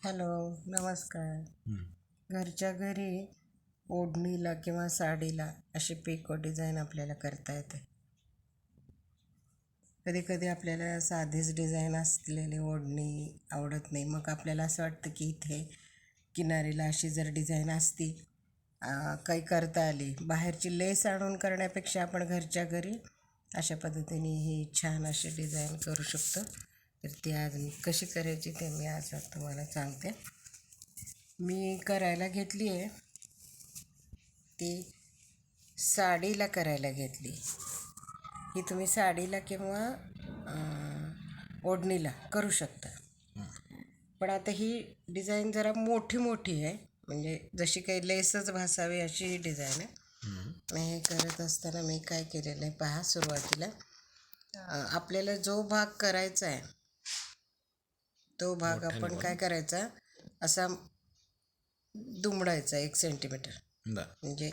Hello, नमस्कार. हं. घरच्या घरी ओढणीला किंवा साडीला अशी पिको डिझाईन आपल्याला करता येते. कधी कधी आपल्याला साधीच डिझाईन असलेली ओढणी आवडत नाही. मग आपल्याला असं वाटतं की इथे किनारीला अशी जर डिझाईन असती, काही करता आली, बाहेरची लेस आणून करण्यापेक्षा आपण घरच्या घरी अशा पद्धतीने ही छान अशी डिझाईन करू शकतो. तर ती आज मी कशी करायची ते मी आज तुम्हाला सांगते. मी करायला घेतली आहे ती साडीला करायला घेतली. ही तुम्ही साडीला किंवा ओढणीला करू शकता. पण आता ही डिझाईन जरा मोठी मोठी आहे, म्हणजे जशी काही लेसच भासावी अशी ही डिझाईन आहे. मग हे करत असताना मी काय केलेलं आहे पहा. सुरुवातीला आपल्याला जो भाग करायचा आहे तो भाग मोठ्याने आपण बोला. काय करायचा, असा दुमडायचा 1 सेंटीमीटर. बरं. म्हणजे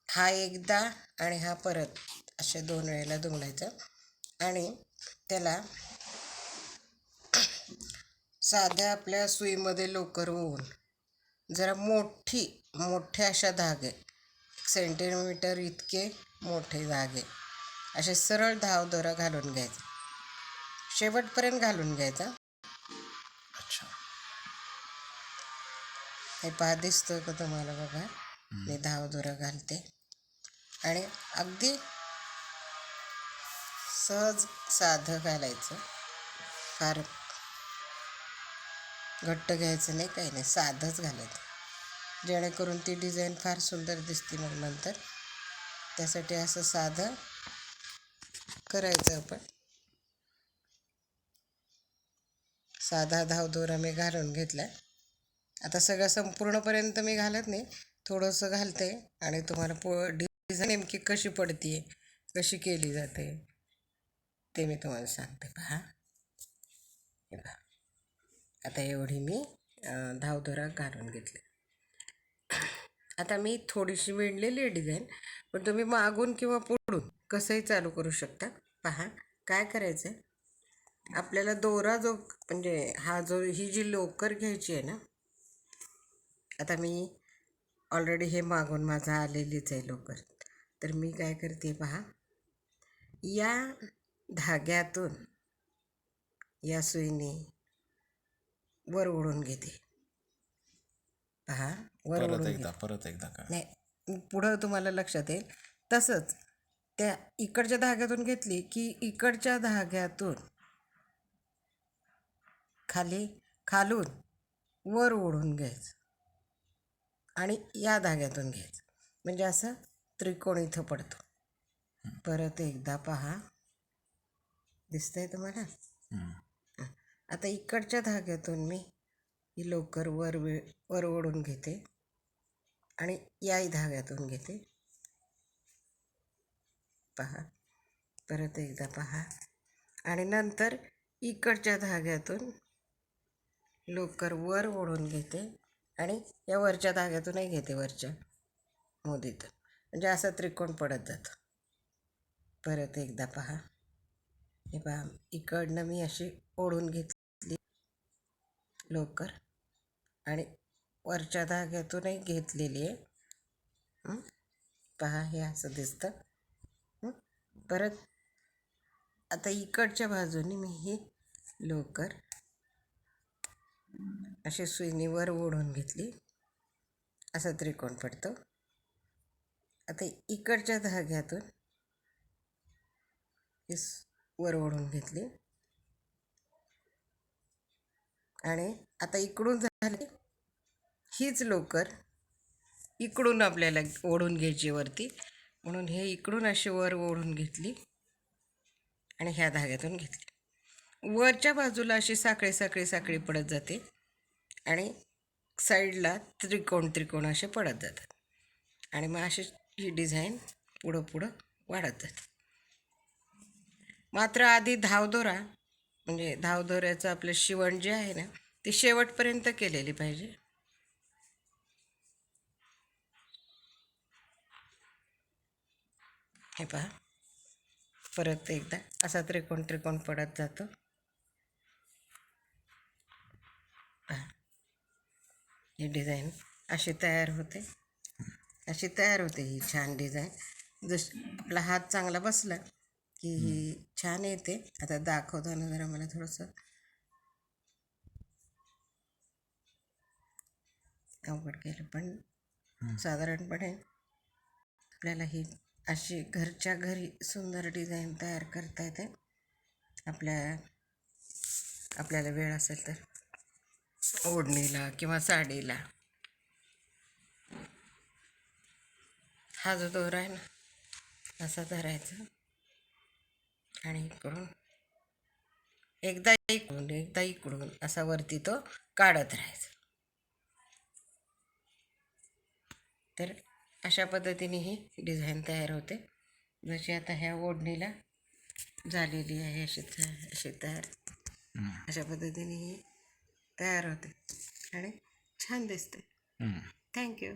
हा एकदा आणि हा परत असे 2 वेळेला दुमडायचा. आणि त्याला साध्या आपल्या सुईमध्ये लोकर होऊन जरा मोठे अशा धागे, 1 सेंटीमीटर इतके मोठे धागे असे सरळ धावदोरा घालून घ्यायचा, शेवटपर्यंत घालून घ्यायचा. अच्छा. हे पहा, दिसतोय का तुम्हाला? बघा, मी धावदोरा घालते आणि अगदी सहज साधं घालायचं. फार घट्ट घ्यायचं नाही, काही नाही, साधंच घालायचं, जेणेकरून ती डिझाईन फार सुंदर दिसते मग नंतर. त्यासाठी असं साधं करायचं आपण. साधा धावदोरा मी घालून घेतला. आता सगळं संपूर्णपर्यंत मी घालत नाही, थोडंसं घालते आणि तुम्हाला डिझाईन नेमकी कशी पडते, कशी केली जाते ते मी तुम्हाला सांगते. पहा, हे पहा, आता एवढी मी धावदोरा घालून घेतले. आता मी थोडीशी विणलेली आहे डिझाईन, पण तुम्ही मागून किंवा पुढून कसंही चालू करू शकता. पहा, काय करायचं आहे, आपल्याला दोरा जो, म्हणजे ही जी लोकर घ्यायची आहे ना, आता मी ऑलरेडी हे मागून माझं आलेलीच आहे लोकर. तर मी काय करते पहा, या धाग्यातून या सुईने वर ओढून घेते. पहा, वर परत ओढून एकदा घेते. काय? नाही, पुढं तुम्हाला लक्षात येईल. तसंच त्या इकडच्या धाग्यातून घेतली की इकडच्या धाग्यातून खालून वर ओढून घ्यायचं आणि या धाग्यातून घ्यायचं, म्हणजे असं त्रिकोण इथं पडतो. परत एकदा पहा, दिसतंय तुम्हाला? आता इकडच्या धाग्यातून मी ही लोकर वर ओढून घेते आणि याही धाग्यातून घेते. पहा, परत एकदा पहा, आणि नंतर इकडच्या धाग्यातून लोकर वर ओढून घेते आणि या वरच्या धाग्यातूनही घेते, वरच्या मोदीतून, म्हणजे असा त्रिकोण पडत जातो. परत एकदा पहा, हे पहा, इकडनं मी अशी ओढून घेतली लोकर आणि वरच्या धाग्यातूनही घेतलेली आहे. पहा, हे असं दिसतं. परत आता इकडच्या बाजूने मी ही लोकर अशी सुईने वर ओढून घेतली, असा त्रिकोण पडतो. आता इकडच्या धाग्यातून ही वर ओढून घेतली आणि आता इकडून झाली हीच लोकर इकडून आपल्याला ओढून घ्यायची वरती, म्हणून हे इकडून अशी वर ओढून घेतली आणि ह्या धाग्यातून घेतली. वरच्या बाजूला अशी साखळी पडत जाते आणि साईडला त्रिकोण असे पडत जातात आणि मग अशी ही डिझाईन पुढं वाढत जाते. मात्र आधी धावदोरा, म्हणजे धावदोऱ्याचं आपलं शिवण जे आहे ना, ते शेवटपर्यंत केलेली पाहिजे. हे पहा, परत एकदा असा त्रिकोण पडत जातो. ही डिझाईन अशी तयार होते. ही छान डिझाईन. आपला हात चांगला बसला की ही छान येते. आता दाखवताना जरा मला थोडंसं अवघड केलं, पण साधारणपणे आपल्याला ही अशी घरच्या घरी सुंदर डिझाईन तयार करता येते. आपल्याला वेळ असेल तर ओढणीला किंवा साडीला हा जो दोरा आहे ना असा धरायचा आणि इकडून एकदा इकडून असा वरती तो काढत राहायचा. तर अशा पद्धतीने ही डिझाईन तयार होते. जशी आता ह्या ओढणीला झालेली आहे अशी तयार, अशा पद्धतीने ही तयार होते आणि छान दिसते. थँक्यू.